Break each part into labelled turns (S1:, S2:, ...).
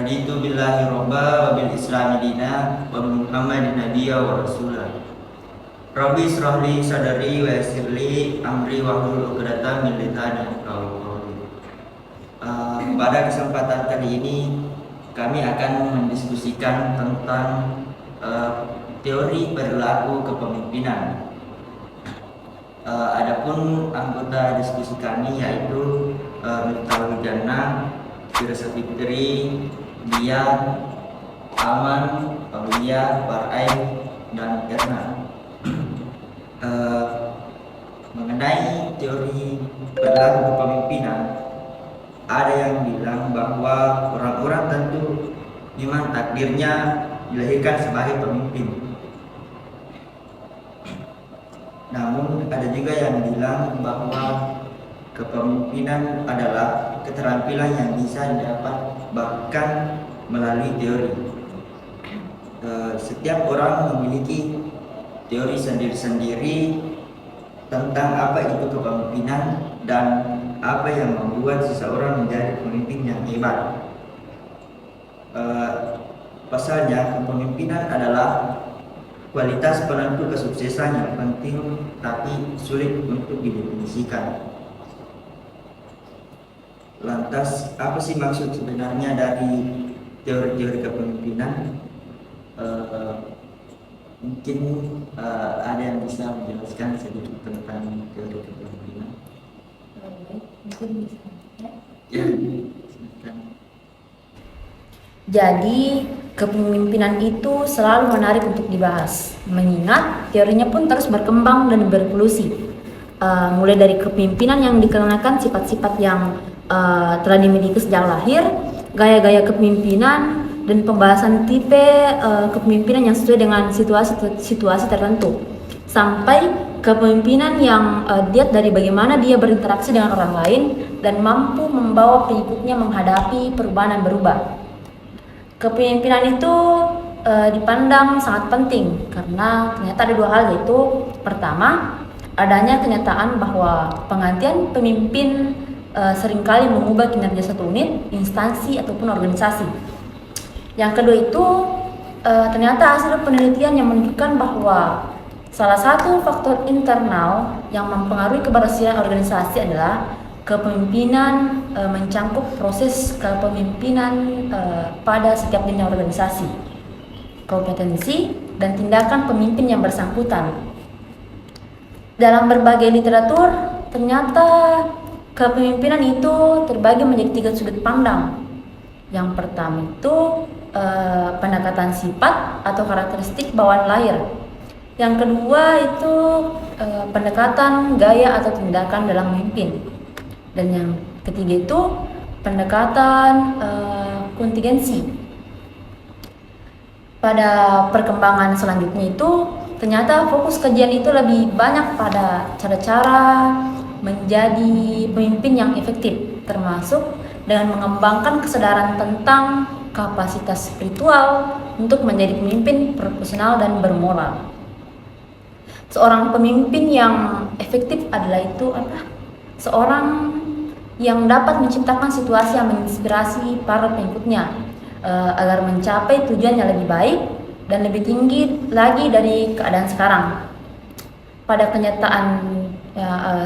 S1: Raditu billahi robba wa bil islami dina wa bi Muhammadin nabiyya wa rasulah. Rabbi israhli sadari wa yassirli amri wa hlul 'uqdatam min lisani yafqahu qawli. Pada kesempatan kali ini kami akan mendiskusikan tentang teori perilaku kepemimpinan. Adapun anggota diskusi kami yaitu Miftahul Jannah, Firsa Fitri, Dian, Aman, Aulia, Barai, dan Erna. Mengenai teori perilaku kepemimpinan, ada yang bilang bahwa orang-orang tentu memang takdirnya dilahirkan sebagai pemimpin. Namun ada juga yang bilang bahwa kepemimpinan adalah keterampilan yang bisa didapat bahkan melalui teori. Setiap orang memiliki teori sendiri-sendiri tentang apa itu kepemimpinan dan apa yang membuat seseorang menjadi pemimpin yang hebat. Pasalnya, kepemimpinan adalah kualitas penentu kesuksesan yang penting tapi sulit untuk didefinisikan. Lantas, apa sih maksud sebenarnya dari teori-teori kepemimpinan? Mungkin ada yang bisa menjelaskan sedikit tentang teori kepemimpinan?
S2: Mungkin bisa.
S1: Ya, silakan.
S2: Jadi kepemimpinan itu selalu menarik untuk dibahas, mengingat teorinya pun terus berkembang dan berevolusi. Mulai dari kepemimpinan yang dikarenakan sifat-sifat yang telah dimiliki sejak lahir, gaya-gaya kepemimpinan, dan pembahasan tipe kepemimpinan yang sesuai dengan situasi tertentu, sampai kepemimpinan yang dilihat dari bagaimana dia berinteraksi dengan orang lain dan mampu membawa pengikutnya menghadapi perubahan dan berubah. Kepemimpinan itu dipandang sangat penting karena ternyata ada dua hal, yaitu pertama, adanya kenyataan bahwa penggantian pemimpin seringkali mengubah kinerja satu unit, instansi ataupun organisasi. Yang kedua itu ternyata hasil penelitian yang menunjukkan bahwa salah satu faktor internal yang mempengaruhi keberhasilan organisasi adalah kepemimpinan mencangkup proses kepemimpinan pada setiap jenjang organisasi, kompetensi dan tindakan pemimpin yang bersangkutan. Dalam berbagai literatur, ternyata kepemimpinan itu terbagi menjadi 3 sudut pandang. Yang pertama itu pendekatan sifat atau karakteristik bawaan lahir. Yang kedua itu pendekatan gaya atau tindakan dalam memimpin. Dan yang ketiga itu pendekatan kontingensi. Pada perkembangan selanjutnya itu ternyata fokus kajian itu lebih banyak pada cara-cara menjadi pemimpin yang efektif, termasuk dengan mengembangkan kesadaran tentang kapasitas spiritual untuk menjadi pemimpin profesional dan bermoral. Seorang pemimpin yang efektif adalah itu seorang yang dapat menciptakan situasi yang menginspirasi para pengikutnya agar mencapai tujuan yang lebih baik dan lebih tinggi lagi dari keadaan sekarang. Pada kenyataan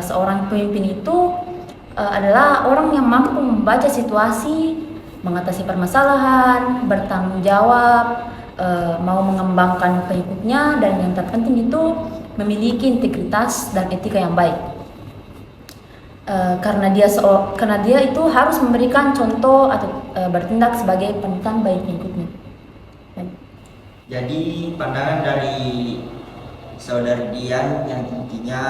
S2: seorang pemimpin itu adalah orang yang mampu membaca situasi, mengatasi permasalahan, bertanggung jawab, mau mengembangkan pengikutnya, dan yang terpenting itu memiliki integritas dan etika yang baik. Karena dia itu harus memberikan contoh atau bertindak sebagai panutan bagi pengikutnya.
S1: Jadi pandangan dari Saudari Dian yang intinya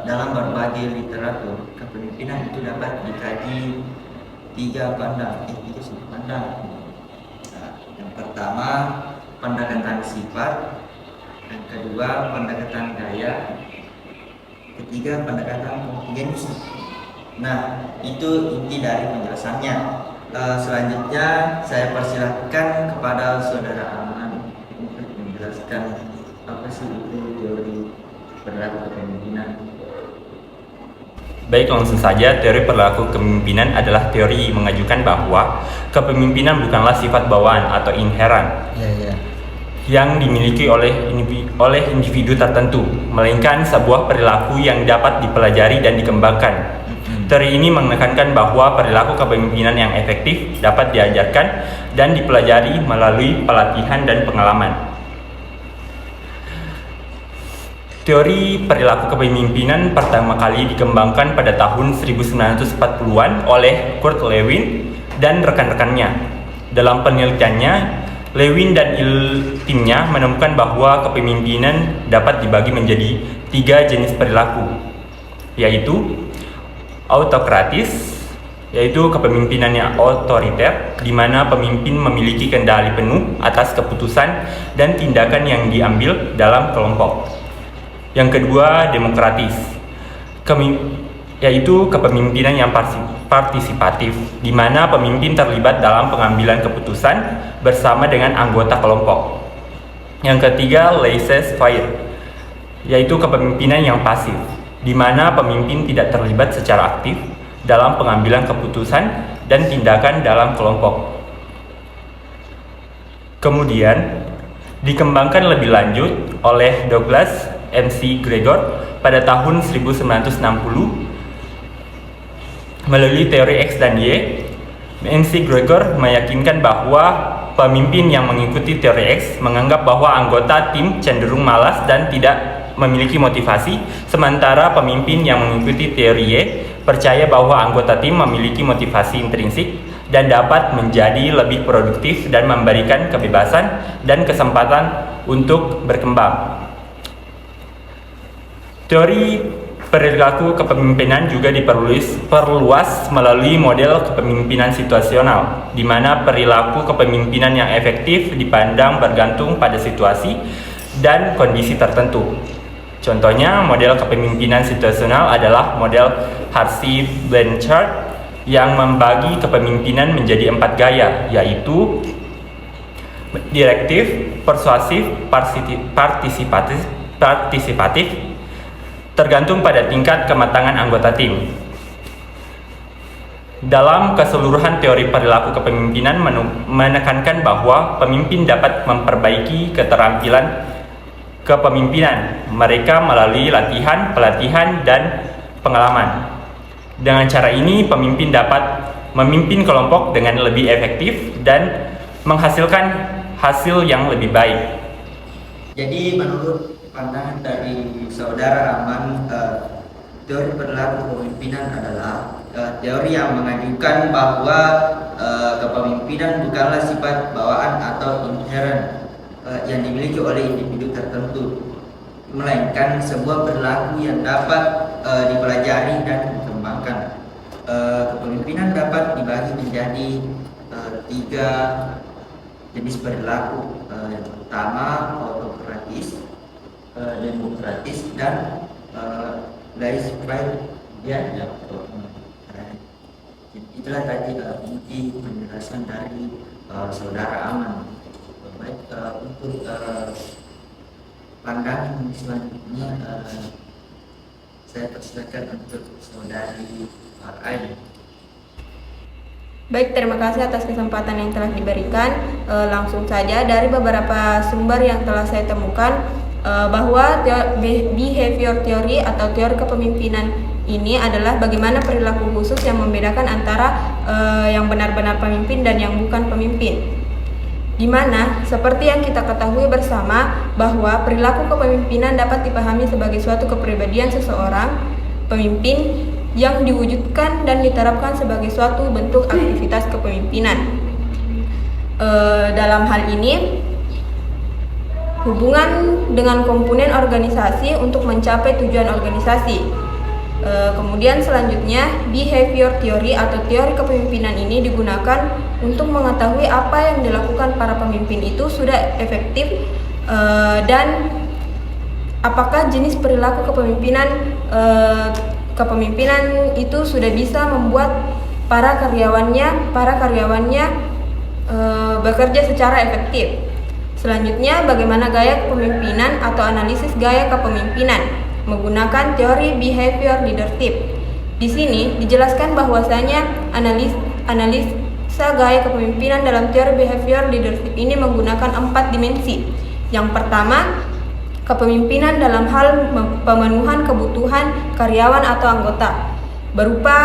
S1: dalam berbagai literatur kepemimpinan itu dapat dikaji 3 sudut pandang. Yang pertama pendekatan sifat, yang kedua pendekatan gaya, ketiga pendekatan kontingensi. Nah, itu inti dari penjelasannya. Selanjutnya saya persilahkan kepada Saudara Aman untuk menjelaskan apa sih itu teori perilaku kepemimpinan.
S3: Baik, langsung saja, teori perilaku kepemimpinan adalah teori mengajukan bahwa kepemimpinan bukanlah sifat bawaan atau inheran yang dimiliki oleh individu tertentu, melainkan sebuah perilaku yang dapat dipelajari dan dikembangkan. Teori ini menekankan bahwa perilaku kepemimpinan yang efektif dapat diajarkan dan dipelajari melalui pelatihan dan pengalaman. Teori perilaku kepemimpinan pertama kali dikembangkan pada tahun 1940-an oleh Kurt Lewin dan rekan-rekannya. Dalam penelitiannya, Lewin dan timnya menemukan bahwa kepemimpinan dapat dibagi menjadi 3 jenis perilaku, yaitu autokratis, yaitu kepemimpinan yang otoriter, di mana pemimpin memiliki kendali penuh atas keputusan dan tindakan yang diambil dalam kelompok. Yang kedua, demokratis, yaitu kepemimpinan yang partisipatif, di mana pemimpin terlibat dalam pengambilan keputusan bersama dengan anggota kelompok. Yang ketiga, laissez-faire, yaitu kepemimpinan yang pasif, di mana pemimpin tidak terlibat secara aktif dalam pengambilan keputusan dan tindakan dalam kelompok. Kemudian, dikembangkan lebih lanjut oleh Douglas McGregor pada tahun 1960 melalui teori X dan Y. McGregor meyakinkan bahwa pemimpin yang mengikuti teori X menganggap bahwa anggota tim cenderung malas dan tidak memiliki motivasi, sementara pemimpin yang mengikuti teori Y percaya bahwa anggota tim memiliki motivasi intrinsik dan dapat menjadi lebih produktif dan memberikan kebebasan dan kesempatan untuk berkembang. Teori perilaku kepemimpinan juga diperluas melalui model kepemimpinan situasional, di mana perilaku kepemimpinan yang efektif dipandang bergantung pada situasi dan kondisi tertentu. Contohnya, model kepemimpinan situasional adalah model Harshey-Blanchard yang membagi kepemimpinan menjadi 4 gaya, yaitu direktif, persuasif, partisipatif, tergantung pada tingkat kematangan anggota tim. Dalam keseluruhan, teori perilaku kepemimpinan menekankan bahwa pemimpin dapat memperbaiki keterampilan kepemimpinan mereka melalui latihan, pelatihan, dan pengalaman. Dengan cara ini, pemimpin dapat memimpin kelompok dengan lebih efektif dan menghasilkan hasil yang lebih baik.
S1: Jadi menurut pandangan dari saudara Aman, teori perilaku kepemimpinan adalah teori yang mengajukan bahwa kepemimpinan bukanlah sifat bawaan atau inheren yang dimiliki oleh individu tertentu, melainkan sebuah perilaku yang dapat dipelajari dan dikembangkan. Kepemimpinan dapat dibagi menjadi 3 jenis perilaku. Yang pertama, autokratis, demokratis, dan laissez-faire. Itulah tadi inti penjelasan dari saudara Aman. Baik, untuk pandangan selanjutnya saya persilakan untuk saudari Ain.
S4: Baik, terima kasih atas kesempatan yang telah diberikan. Langsung saja dari beberapa sumber yang telah saya temukan, bahwa behavior theory atau teori kepemimpinan ini adalah bagaimana perilaku khusus yang membedakan antara yang benar-benar pemimpin dan yang bukan pemimpin. Di mana seperti yang kita ketahui bersama bahwa perilaku kepemimpinan dapat dipahami sebagai suatu kepribadian seseorang pemimpin yang diwujudkan dan diterapkan sebagai suatu bentuk aktivitas kepemimpinan. Dalam hal ini, hubungan dengan komponen organisasi untuk mencapai tujuan organisasi. Kemudian selanjutnya, behavior theory atau teori kepemimpinan ini digunakan untuk mengetahui apa yang dilakukan para pemimpin itu sudah efektif dan apakah jenis perilaku kepemimpinan itu sudah bisa membuat para karyawannya bekerja secara efektif. Selanjutnya, bagaimana gaya kepemimpinan atau analisis gaya kepemimpinan menggunakan teori behavior leadership, Di sini dijelaskan bahwasanya analisa gaya kepemimpinan dalam teori behavior leadership ini menggunakan 4 dimensi. Yang pertama, kepemimpinan dalam hal pemenuhan kebutuhan karyawan atau anggota berupa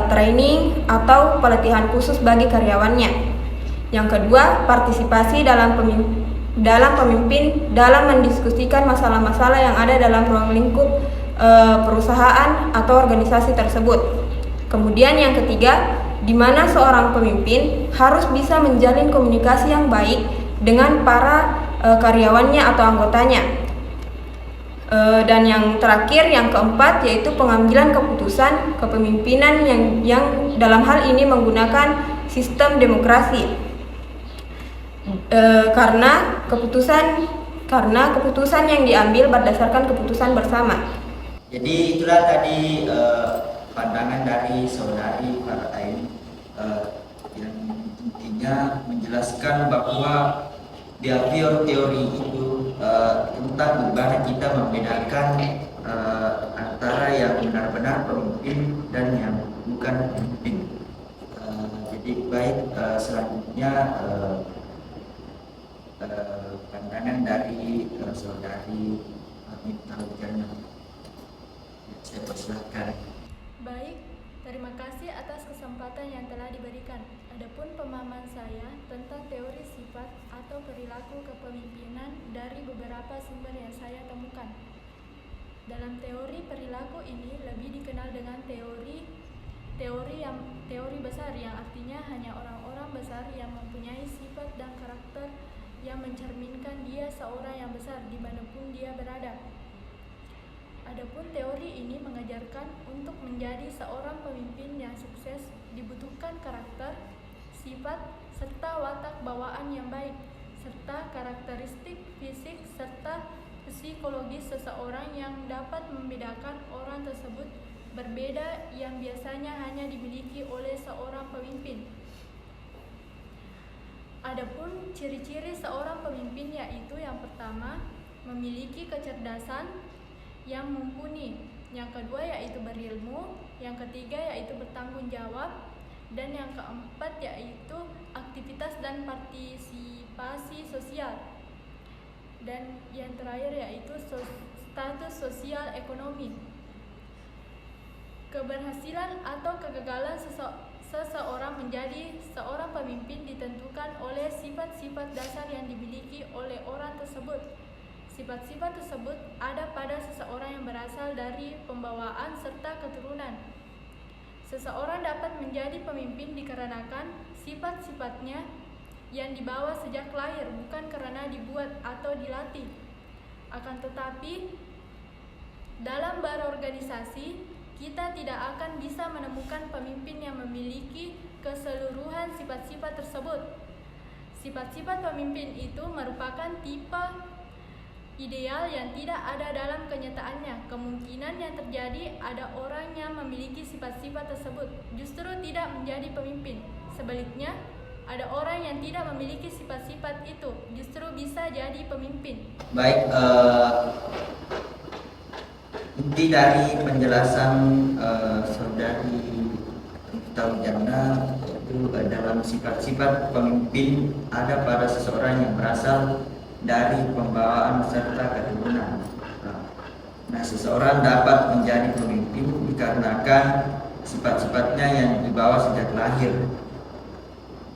S4: training atau pelatihan khusus bagi karyawannya. Yang kedua, partisipasi dalam pemimpin dalam mendiskusikan masalah-masalah yang ada dalam ruang lingkup perusahaan atau organisasi tersebut. Kemudian yang ketiga, di mana seorang pemimpin harus bisa menjalin komunikasi yang baik dengan para karyawannya atau anggotanya. Dan yang terakhir, yang keempat, yaitu pengambilan keputusan kepemimpinan yang dalam hal ini menggunakan sistem demokrasi. Karena keputusan yang diambil berdasarkan keputusan bersama.
S1: Jadi itulah tadi pandangan dari saudari Farain yang intinya menjelaskan bahwa behavior teori itu tentang bagaimana kita membedakan antara yang benar-benar pemimpin dan yang bukan pemimpin. Jadi baik, selanjutnya pandangan dari saudari Amita Ujana. Saya persilahkan.
S5: Baik, terima kasih atas kesempatan yang telah diberikan. Adapun pemahaman saya tentang teori sifat atau perilaku kepemimpinan dari beberapa sumber yang saya temukan. Dalam teori perilaku ini lebih dikenal dengan teori besar, yang artinya hanya orang-orang besar yang mempunyai sifat dan karakter yang mencerminkan dia seorang yang besar dimanapun dia berada. Adapun teori ini mengajarkan untuk menjadi seorang pemimpin yang sukses dibutuhkan karakter, sifat, serta watak bawaan yang baik, serta karakteristik fisik serta psikologis seseorang yang dapat membedakan orang tersebut berbeda yang biasanya hanya dimiliki oleh seorang pemimpin. Adapun ciri-ciri seorang pemimpin yaitu yang pertama, memiliki kecerdasan yang mumpuni, yang kedua yaitu berilmu, yang ketiga yaitu bertanggung jawab, dan yang keempat yaitu aktivitas dan partisipasi sosial, dan yang terakhir yaitu status sosial ekonomi. Keberhasilan atau kegagalan seseorang menjadi seorang pemimpin ditentukan oleh sifat-sifat dasar yang dimiliki oleh orang tersebut. Sifat-sifat tersebut ada pada seseorang yang berasal dari pembawaan serta keturunan. Seseorang dapat menjadi pemimpin dikarenakan sifat-sifatnya yang dibawa sejak lahir, bukan karena dibuat atau dilatih. Akan tetapi, dalam berorganisasi, kita tidak akan bisa menemukan pemimpin yang memiliki keseluruhan sifat-sifat tersebut. Sifat-sifat pemimpin itu merupakan tipe ideal yang tidak ada dalam kenyataannya. Kemungkinan yang terjadi ada orang yang memiliki sifat-sifat tersebut justru tidak menjadi pemimpin. Sebaliknya, ada orang yang tidak memiliki sifat-sifat itu justru bisa jadi pemimpin.
S1: Baik, inti dari penjelasan saudari Amita Ujana itu dalam sifat-sifat pemimpin ada pada seseorang yang berasal dari pembawaan serta keturunan. Nah, seseorang dapat menjadi pemimpin dikarenakan sifat-sifatnya yang dibawa sejak lahir,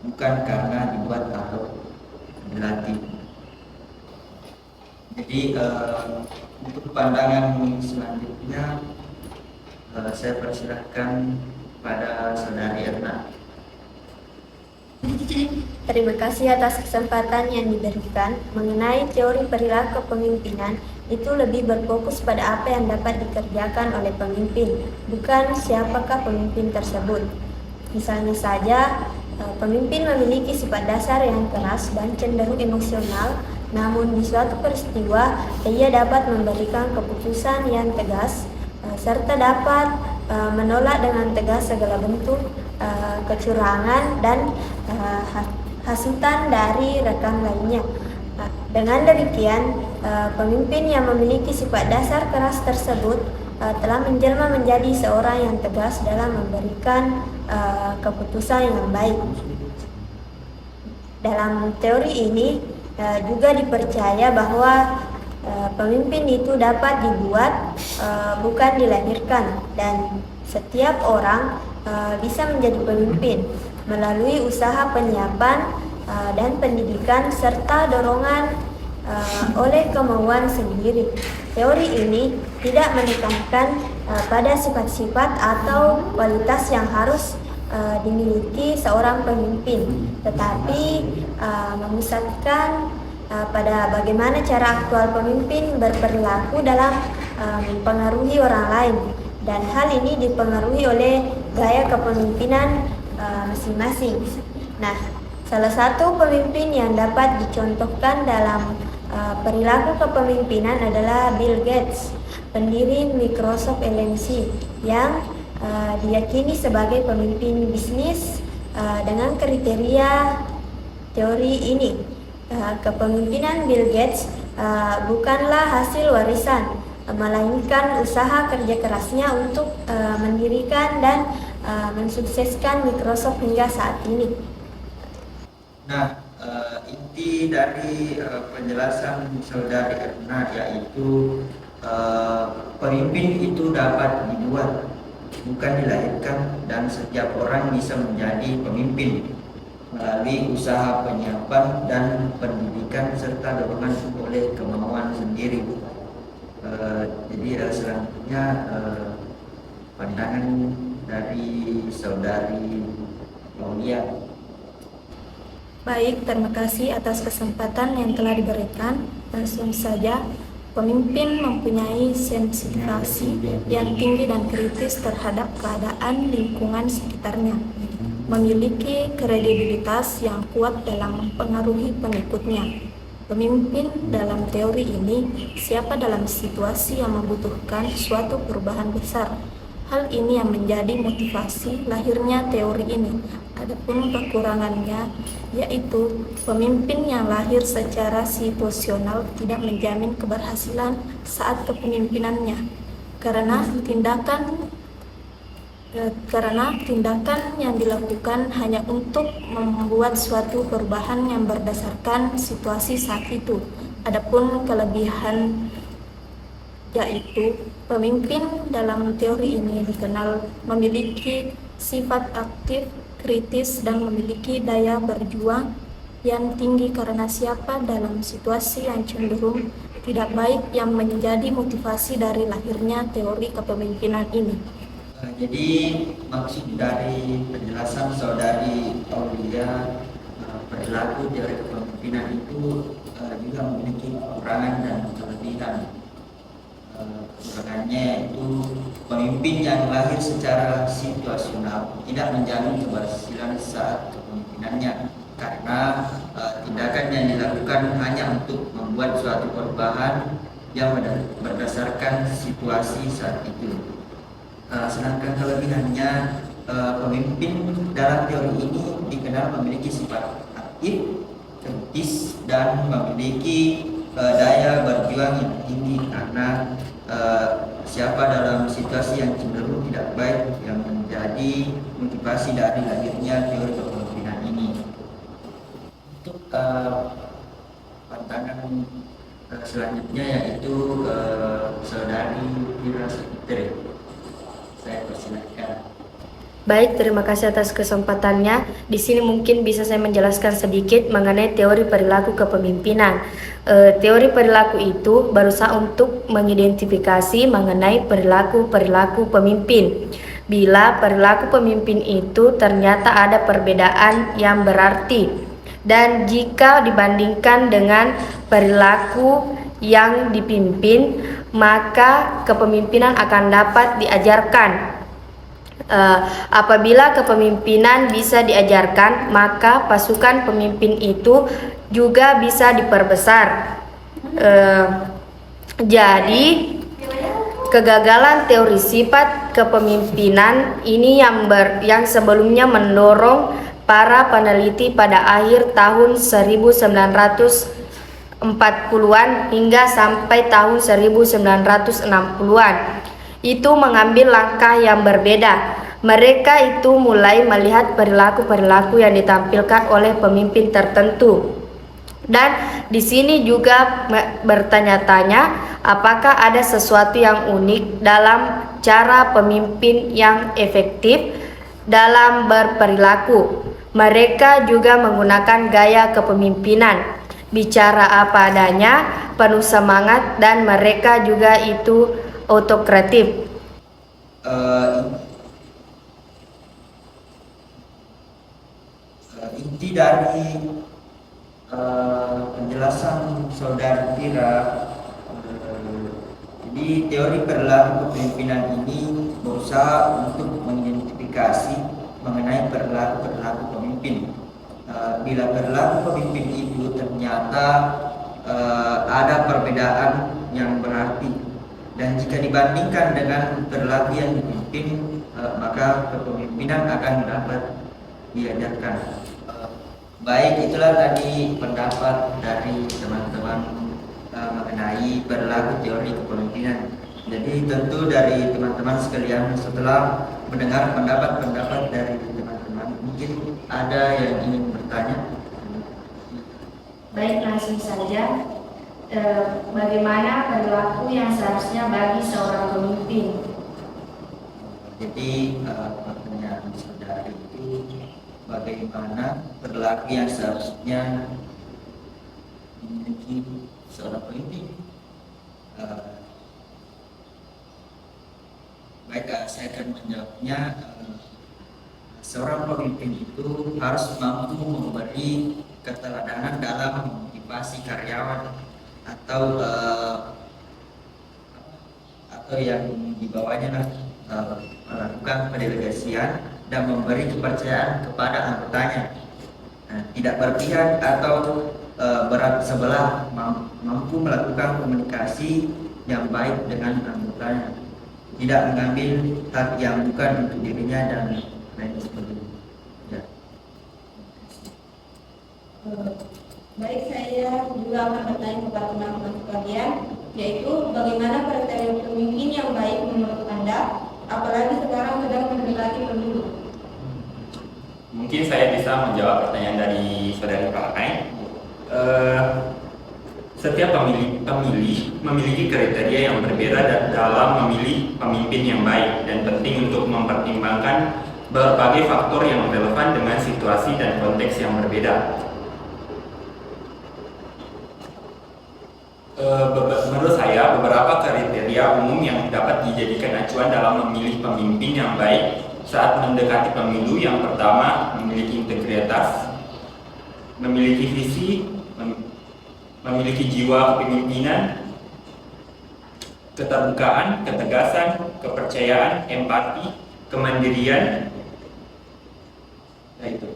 S1: bukan karena dibuat atau dilatih. Jadi untuk pandangan selanjutnya saya persilahkan pada saudari Erna.
S6: Terima kasih atas kesempatan yang diberikan. Mengenai teori perilaku kepemimpinan, itu lebih berfokus pada apa yang dapat dikerjakan oleh pemimpin, bukan siapakah pemimpin tersebut. Misalnya saja, pemimpin memiliki sifat dasar yang keras dan cenderung emosional, namun di suatu peristiwa ia dapat memberikan keputusan yang tegas, serta dapat menolak dengan tegas segala bentuk kecurangan dan hasutan dari rekan lainnya. Dengan demikian, pemimpin yang memiliki sifat dasar keras tersebut telah menjelma menjadi seorang yang tegas dalam memberikan keputusan yang baik. Dalam teori ini juga dipercaya bahwa pemimpin itu dapat dibuat, bukan dilahirkan, dan setiap orang bisa menjadi pemimpin melalui usaha penyiapan dan pendidikan serta dorongan oleh kemauan sendiri. Teori ini tidak menekankan pada sifat-sifat atau kualitas yang harus dimiliki seorang pemimpin, tetapi memusatkan pada bagaimana cara aktual pemimpin berperilaku dalam mempengaruhi orang lain, dan hal ini dipengaruhi oleh gaya kepemimpinan masing-masing. Nah, salah satu pemimpin yang dapat dicontohkan dalam perilaku kepemimpinan adalah Bill Gates, pendiri Microsoft LLC, yang diyakini sebagai pemimpin bisnis dengan kriteria teori ini. Kepemimpinan Bill Gates bukanlah hasil warisan, melainkan usaha kerja kerasnya untuk mendirikan dan mensukseskan Microsoft hingga saat ini.
S1: Nah, inti dari penjelasan saudari Erna yaitu pemimpin itu dapat dibuat, bukan dilahirkan, dan setiap orang bisa menjadi pemimpin melalui usaha penyiapan dan pendidikan serta dorongan oleh kemauan sendiri. Jadi selanjutnya pandangan dari saudari Aulia.
S7: Baik, terima kasih atas kesempatan yang telah diberikan. Langsung saja, pemimpin mempunyai sensitivasi yang tinggi dan kritis terhadap keadaan lingkungan sekitarnya, memiliki kredibilitas yang kuat dalam mempengaruhi pengikutnya. Pemimpin dalam teori ini siapa dalam situasi yang membutuhkan suatu perubahan besar. Hal ini yang menjadi motivasi lahirnya teori ini. Adapun kekurangannya, yaitu pemimpin yang lahir secara situasional tidak menjamin keberhasilan saat kepemimpinannya, karena tindakan yang dilakukan hanya untuk membuat suatu perubahan yang berdasarkan situasi saat itu. Adapun kelebihan, yaitu pemimpin dalam teori ini dikenal memiliki sifat aktif, kritis, dan memiliki daya berjuang yang tinggi karena siapa dalam situasi yang cenderung tidak baik yang menjadi motivasi dari lahirnya teori kepemimpinan ini.
S1: Jadi maksud dari penjelasan saudari Aulia, perilaku teori kepemimpinan itu juga memiliki kekurangan dan kelebihan. Kekurangannya itu pemimpin yang lahir secara situasional tidak menjamin keberhasilan saat kepemimpinannya, karena tindakan yang dilakukan hanya untuk membuat suatu perubahan yang berdasarkan situasi saat itu. Sedangkan kelebihannya, pemimpin dalam teori ini dikenal memiliki sifat aktif, kritis, dan memiliki daya berjuang yang tinggi karena siapa dalam situasi yang cenderung tidak baik yang menjadi motivasi dari lahirnya teori kepemimpinan ini. Untuk pandangan selanjutnya yaitu saudari Fira Fitri. Saya persilakan.
S8: Baik, terima kasih atas kesempatannya. Di sini mungkin bisa saya menjelaskan sedikit mengenai teori perilaku kepemimpinan. Teori perilaku itu berusaha untuk mengidentifikasi mengenai perilaku pemimpin. Bila perilaku pemimpin itu ternyata ada perbedaan yang berarti, dan jika dibandingkan dengan perilaku yang dipimpin, maka kepemimpinan akan dapat diajarkan. Apabila kepemimpinan bisa diajarkan, maka pasukan pemimpin itu juga bisa diperbesar. Jadi kegagalan teori sifat kepemimpinan ini yang sebelumnya mendorong para peneliti pada akhir tahun 1940-an hingga sampai tahun 1960-an. itu mengambil langkah yang berbeda. Mereka itu mulai melihat perilaku-perilaku yang ditampilkan oleh pemimpin tertentu. Dan di sini juga bertanya-tanya apakah ada sesuatu yang unik dalam cara pemimpin yang efektif dalam berperilaku. Mereka juga menggunakan gaya kepemimpinan, bicara apa adanya, penuh semangat, dan mereka juga itu autokratif.
S1: Inti dari penjelasan saudara Tira, jadi teori perilaku kepemimpinan ini berusaha untuk mengidentifikasi mengenai perilaku pemimpin. Bila perilaku pemimpin itu ternyata ada perbedaan yang berarti, dan jika dibandingkan dengan perilaku yang dipimpin, maka kepemimpinan akan dapat diajarkan. Baik, itulah tadi pendapat dari teman-teman mengenai perilaku teori kepemimpinan. Jadi tentu dari teman-teman sekalian, setelah mendengar pendapat-pendapat dari teman-teman, mungkin ada yang ingin bertanya.
S2: Baik, langsung saja. Bagaimana perilaku yang seharusnya bagi seorang pemimpin?
S1: Jadi pertanyaan saudara itu, bagaimana perilaku yang seharusnya dimiliki seorang pemimpin? Baik, saya akan menjawabnya. Seorang pemimpin itu harus mampu memberi keteladanan dalam memotivasi karyawan atau yang dibawahnya melakukan pendelegasian dan memberi kepercayaan kepada anggotanya. Tidak berpihak atau berat sebelah, mampu melakukan komunikasi yang baik dengan anggotanya, tidak mengambil hak yang bukan untuk dirinya, dan lain sebagainya. Ya.
S4: Baik, saya juga akan bertanya kepada teman-teman sekalian, yaitu bagaimana kriteria pemimpin yang baik menurut Anda, apalagi sekarang sedang mendekati pemilu?
S3: Mungkin saya bisa menjawab pertanyaan dari saudari Pakai. Setiap pemilih memiliki kriteria yang berbeda dalam memilih pemimpin yang baik, dan penting untuk mempertimbangkan berbagai faktor yang relevan dengan situasi dan konteks yang berbeda. Menurut saya, beberapa kriteria umum yang dapat dijadikan acuan dalam memilih pemimpin yang baik saat mendekati pemilu. Yang pertama, memiliki integritas, memiliki visi, memiliki jiwa kepemimpinan, keterbukaan, ketegasan, kepercayaan, empati, kemandirian. Nah, itu.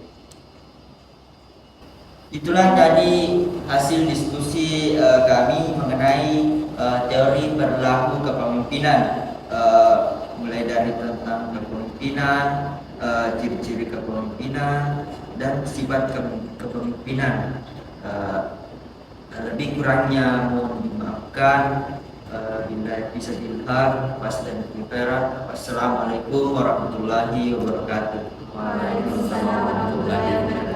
S1: Itulah tadi hasil diskusi kami mengenai teori perilaku kepemimpinan, mulai dari tentang kepemimpinan, ciri-ciri kepemimpinan, dan sifat kepemimpinan. Lebih kurangnya mohon dimaafkan. Bila bisa dilihat, Wassalamualaikum warahmatullahi wabarakatuh.
S4: Waalaikumsalam warahmatullahi wabarakatuh.